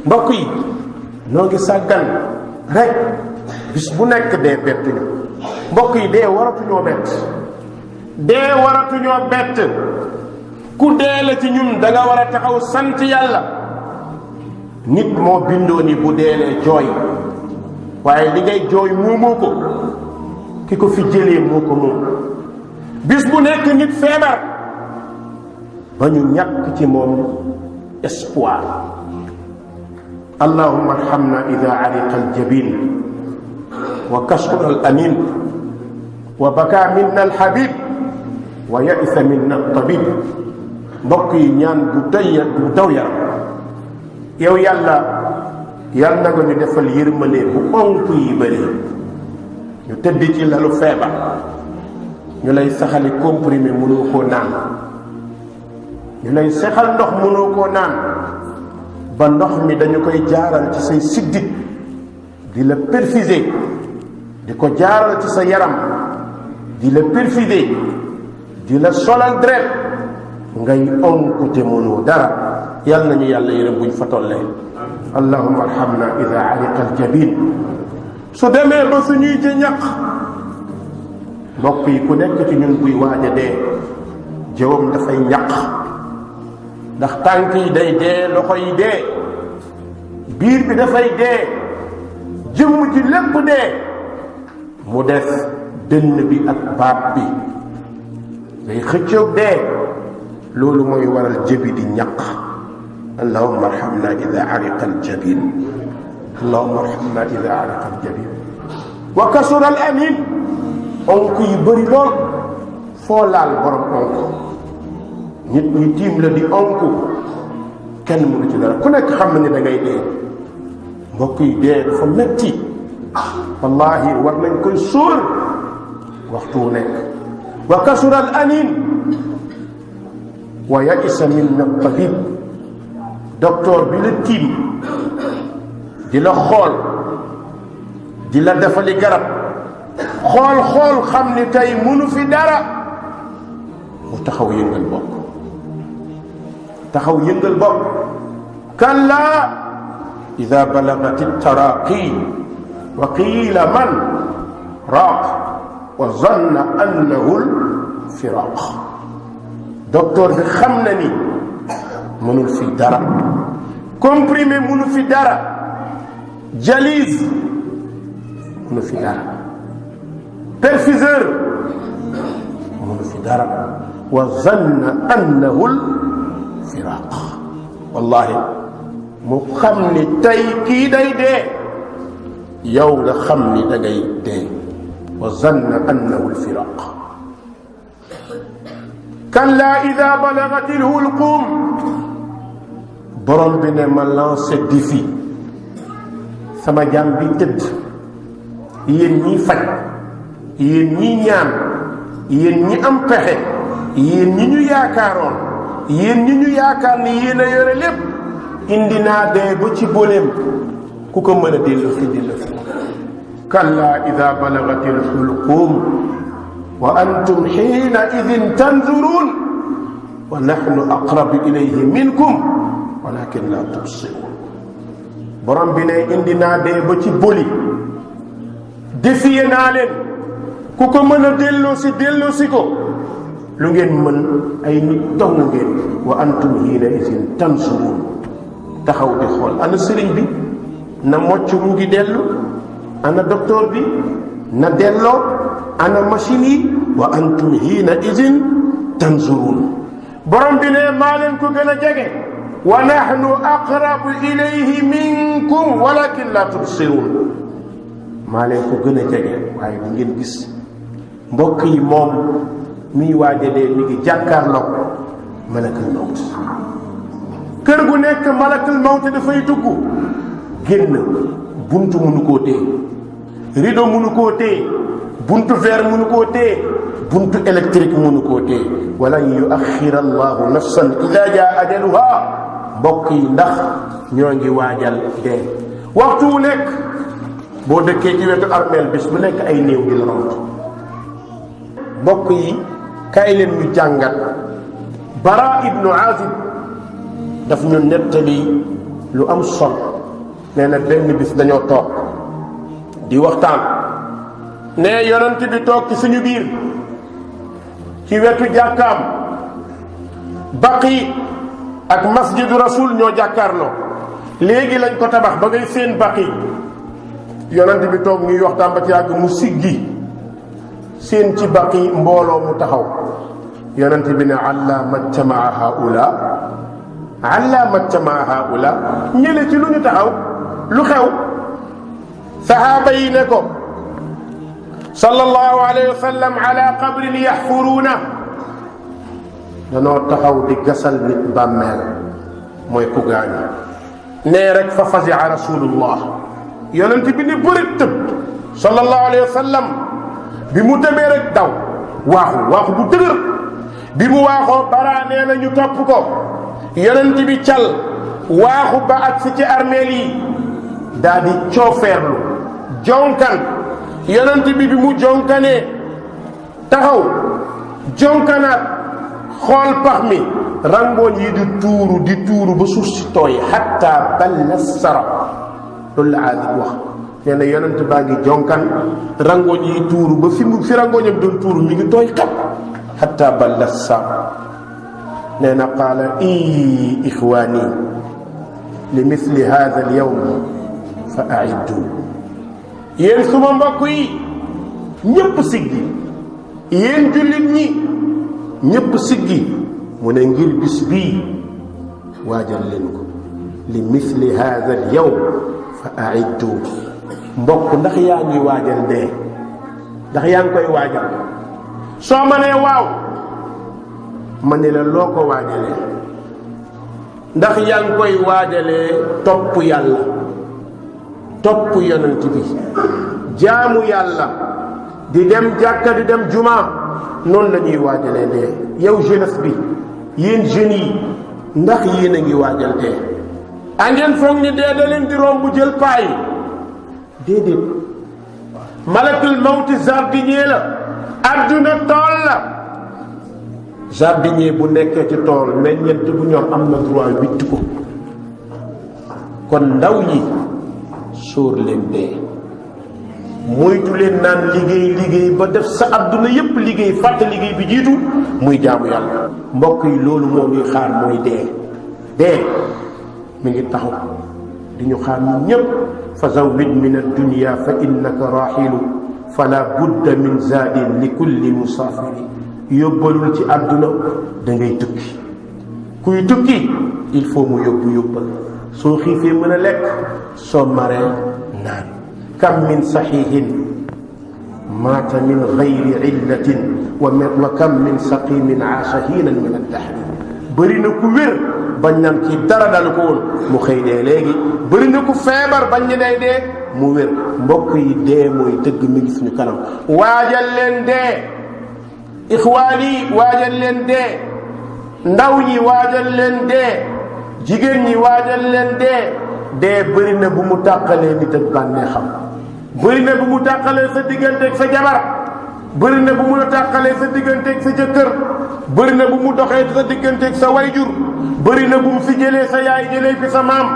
mbokk yi noo ngi sàggan rek bis bu nekk dee bettuñu mbokk yi dee waratuñoo bett dee waratuñoo bett ku dee la ci ñun da nga war a taxaw sant yàlla nit moo bindoo ni bu deelee jooy waaye li ngay jooy moomoo ko ki ko fi jëlee moo ko moom bis bu nekk nit feebar ba ñu ñàkk ci moom espoir allahumma arhamna ida ariqa aljabin wa kasura alamin wa baka minna alhabib wa yaisa minna altabib mbokk yi ñaan bu daw yaram yow yàlla na nga ñu defal yërmande bu onk yi bëri ñu tëdd ci lalu feebar ñu lay saxali comprimé mënoo koo naan ñu lay sexal ndox mënoo koo naan ba ndox mi dañu koy jaaral ci say siddit di la perfuser di ko jaaral ci sa yaram di la perfuser di la solal deret ngay onk te mënoo dara yàlla nañu yàlla yërëm buñ fa tollee allahumma arhamna ida ariqa aljabin su demee ba suñuy ci ñaq mbokk yi ku nekk ci ñun buy waaj a dee jëwam dafay ñaq ndax tànk yi day dee loxo yi dee biir bi dafay dee jëmm ci lépp dee mu des dënn bi ak baat bi day xëccoog dee loolu mooy waral jëbi di ñaq allahumma arhamna ida ariqa aljabin allahumma arhamna ida ariqa aljabin wa kasura al amin onk yi bëri lool foo laal borom onk nit ñi tiim la di onk kenn mënu ci dara ku nekk xam na ni da ngay dee mbokk yi dee dafa metti wallahi war nañ koy sóor waxtu wu nekk wa kasura al anin wa yaisa minna tabib docteur bi la tiim di la xool di la defali garab xool xam ni tey mënu fi dara mu taxaw yëngal bopp kalla ida balagat taraqi wa qiila man raaq wa zanna annahu lfiraq docteur bi xam na ni mënul fi dara comprimé mënu fi dara dialyse mënu fi dara perfuseur mënu fi dara wa zanna annahu lfiraq wallahi mu xam ni tey kii day dee yow nga xam ni da ngay dee wa zanna annahu lfiraq kalla ida balagati lhulqum borom bi ne ma lancé défi sama jaam bi tëdd yéen ñiy faj yéen ñi ñaan yéen ñi am pexe yéen ñi ñu yaakaaroon yéen ñi ñu yaakaar ni yéen a yore lépp indi naa dee ba ci boleem ku ko mën a dellu fi kalla ida balagati lxulqum wa antum xiina idin tanzurun wa nahnu aqrabu ilayhi minkum walakin la tubsirun borom bi ne indi naa dee ba ci boli défier naa leen ku ko mën a delloosi ko lu ngeen mën ay nit dong ngeen wa antum hiina idin tanzurun taxaw di xool ana sëriñ bi na mocc mu ngi dellu ana docteur bi na delloo ana machine yi wa antum hiina idin tanzurun borom bi ne maa leen ko gën a jege wa nahnu aqrabu ilayhi minkum walakin la tubsirun maa leen ko gën a jege waaye du ngeen gis mbokk yi moom miy waaja dee mi ngi jàkkaarloog malakul mawt kër gu nekk malakul mawt dafay dugg génn buntu mënu koo téye rideau mënu koo téye buntu verre mënu koo téye buntu électrique mënu koo téye walan yuaxira allahu nafsan ida jaa ajaluha mbokk yi ndax ñoo ngi waajal dee waxtu wu nekk boo dëkkee ci wetu armeel bis bu nekk ay néew di la romb mbokk yi kaay leen ñu jàngat Bara ibnu Azib daf ñu nettali lu am solo nee na benn bis dañoo toog di waxtaan ne yonent bi toog ci suñu biir ci wetu jàkkaam baqi ak masjidu rasul ñoo jàkkaarloo léegi lañ ko tabax ba ngay seen baqi yonent bi toog ñuy waxtaan ba ci yàgg mu siggi seen ci baqi mbooloo mu taxaw yonent bi ne alla majtamaa haula alla majtamaa haula ñële ci lu ñu taxaw lu xew sahaaba yi ne ko sallallahu alayhi wa sallam ala qabrin yaxfuruuna danoo taxaw di gasal nit bàmmeel mooy ku gaañu nee rek fa fasia rasulullah yonent bi ni bërit tëb sallallahu alayhi wa sallam bi mu tëbee rek daw waaxu bu dëgër bi mu waaxoo baraa nee na ñu topp ko yonent bi cal waaxu ba agsi ci armeel yi daal di coofeerlu jonkan yonent bi mu jonkanee taxaw jonkanaat xool pax mi rangooñ yi di tuuru ba suuf si tooy xatta balla sara loolu la aadi wax nee na yonent baa ngi jonkan rangooñ yi tuuru ba fi rangooñam doon tuuru mi ngi tooy xat xatta balla sara nee na qaala ixwaani li misli hada al yawm fa aiddu yéen suma mbokk yi ñëpp siggi yéen jullit ñi ñëpp siggi mu ne ngir bis bii waajal leen ko li misli hada al yawm fa aiddu mbokk ndax yaa ngi waajal dee ndax yaa ngi koy waajal soo ma nee waaw ma ne la loo ko waajalee ndax yaa ngi koy waajalee topp yàlla topp yonent bi jaamu yàlla di dem jàkka di dem juma noonu la ñuy waajalee dee yow jeunesse bi yéen jeunes yi ndax yéen a ngi waajal dee a ngeen foog ni dee da leen di romb jël paay déedéet malakul mawti jardinier la adduna tool la jardinier bu nekkee ci tool meññeent bu ñor am na droit witt ko kon ndaw yi sóor leen dee moytu leen naan liggéey ba def sa adduna yépp liggéey fàtte liggéey bi jiitu muy jaamu yàlla mbokk yi loolu moo ñuy xaar mooy dee mi ngi taxaw di ñu xaar ñun ñépp fa zawwid min addunya fa innaka raxilu fala budda min zaadin li kulli musaafiri yóbbalul ci àdduna da ngay tukki kuy tukki il faut mu yóbbal soo xiifee mën a lekk soo maree naan kam min saxiixin maata min gayri illatin wa kam min saqimin aasha hiinan min addahri bëri na ku wér bañ naan kii dara dalu ko woon mu xëy dee léegi bëri na ku feebar bañ ñu day dee mu wér mbokk yi dee mooy dëgg mi ngi suñu kanam waajal leen dee ixwaan yi waajal leen dee ndaw ñi waajal leen dee jigéen ñi waajal leen dee bëri na bu mu tàqalee nit ak bànneexam bëri na bu mu tàqalee sa digganteeg sa jabar bëri na bu mu la tàqalee sa digganteeg sa jëkkër bëri na bu mu doxee sa digganteeg sa wayjur bëri na bu mu fi jëlee sa yaay jëlee fi sa maam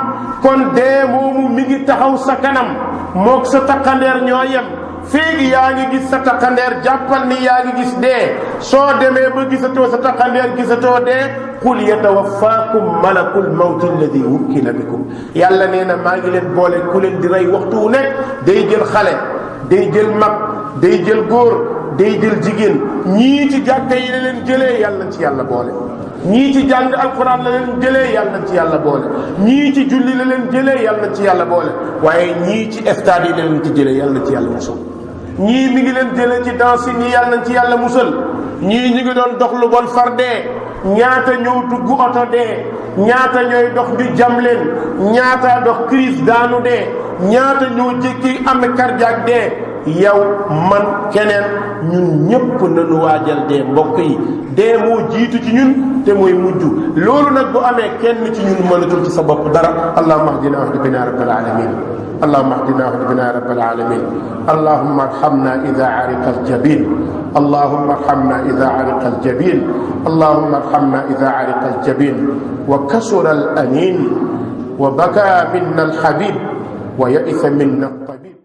kon dee moomu mi ngi taxaw sa kanam mook sa taqandeer ñoo yem féegi yaa ngi gis sa taqandeer jàppal ni yaa ngi gis dee soo demee ba gisatoo sa taqandeer gisatoo dee qul yatawaffaakum malakul mawti alladi wukkila bikum yàlla nee na maa ngi leen boole ku leen di rey waxtu wu nekk day jël xale day jël mag day jël góor day jël jigéen ñii ci jàkka yi la leen jëlee yàlla ci yàlla boole ñii ci jàng alquran la leen jëlee yàlla ci yàlla boole ñii ci julli la leen jëlee yàlla ci yàlla boole waaye ñii ci stade yi la leen ci jëlee yàlla ci yàlla musal ñii mi ngi leen jëlee ci danse yi yàlla ci yàlla musal ñii ñi ngi doon dox lu bon far dee ñaata ñëw dugg oto dee ñaata ñooy dox ñu jam leen ñaata dox crise daanu dee ñaata ñoo jékki am cardiaque dee yow man keneen ñun ñépp nañu waajal dee mbokk yi dee moo jiitu ci ñun te mooy mujj loolu nag bu amee kenn ci ñun mënatul ci sa bopp dara allahumma ahdina wahdi bina rabbal alamin اللهم اهدنا واهد بنا يا رب العالمين اللهم ارحمنا إذا عرق الجبين اللهم ارحمنا إذا عرق الجبين اللهم ارحمنا إذا عرق الجبين وكسر الأنين وبكى منا الحبيب wa yaisa minna tabib